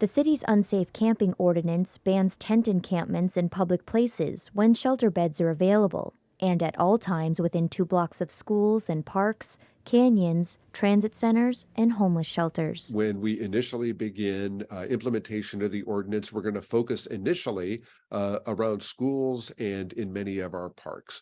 The city's Unsafe Camping Ordinance bans tent encampments in public places when shelter beds are available, and at all times within 2 blocks of schools and parks, canyons, transit centers, and homeless shelters. When we initially begin implementation of the ordinance, we're going to focus initially around schools and in many of our parks.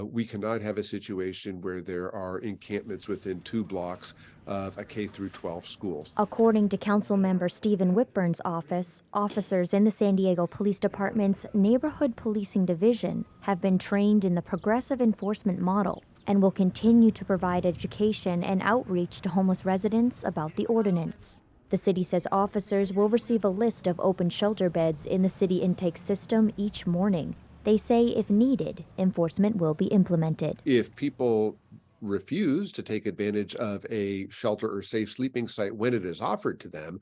We cannot have a situation where there are encampments within 2 blocks of a K through 12 school. According to Councilmember Stephen Whitburn's office, officers in the San Diego Police Department's Neighborhood Policing Division have been trained in the progressive enforcement model and will continue to provide education and outreach to homeless residents about the ordinance. The city says officers will receive a list of open shelter beds in the city intake system each morning. They say if needed, enforcement will be implemented. If people refuse to take advantage of a shelter or safe sleeping site when it is offered to them,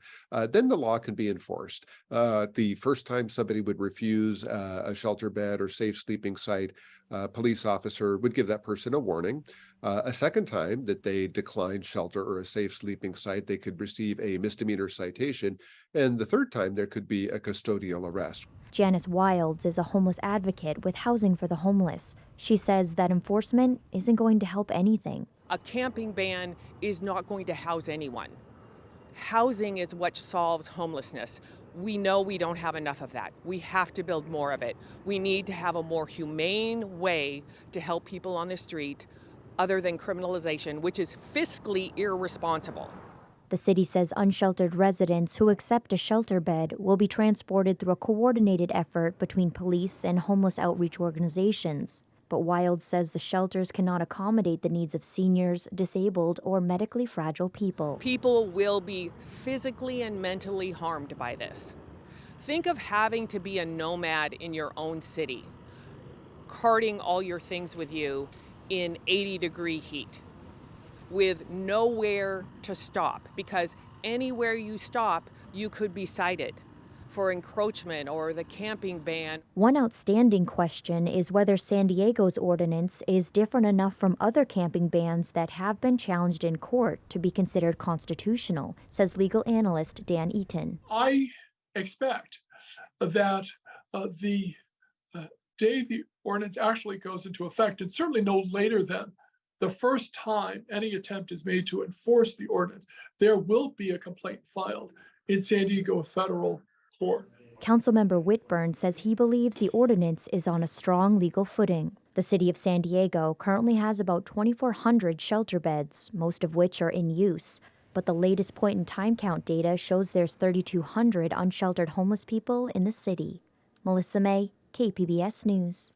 then the law can be enforced. The first time somebody would refuse a shelter bed or safe sleeping site, a police officer would give that person a warning. A second time that they decline shelter or a safe sleeping site, they could receive a misdemeanor citation. And the third time, there could be a custodial arrest. Janice Wilds is a homeless advocate with Housing for the Homeless. She says that enforcement isn't going to help anything. A camping ban is not going to house anyone. Housing is what solves homelessness. We know we don't have enough of that. We have to build more of it. We need to have a more humane way to help people on the street other than criminalization, which is fiscally irresponsible. The city says unsheltered residents who accept a shelter bed will be transported through a coordinated effort between police and homeless outreach organizations. But Wild says the shelters cannot accommodate the needs of seniors, disabled, or medically fragile people. People will be physically and mentally harmed by this. Think of having to be a nomad in your own city, carting all your things with you in 80-degree heat, with nowhere to stop, because anywhere you stop, you could be cited for encroachment or the camping ban. One outstanding question is whether San Diego's ordinance is different enough from other camping bans that have been challenged in court to be considered constitutional, says legal analyst Dan Eaton. I expect that the day the ordinance actually goes into effect, and certainly no later than the first time any attempt is made to enforce the ordinance, there will be a complaint filed in San Diego federal court. Councilmember Whitburn says he believes the ordinance is on a strong legal footing. The city of San Diego currently has about 2,400 shelter beds, most of which are in use. But the latest point-in-time count data shows there's 3,200 unsheltered homeless people in the city. Melissa Mae, KPBS News.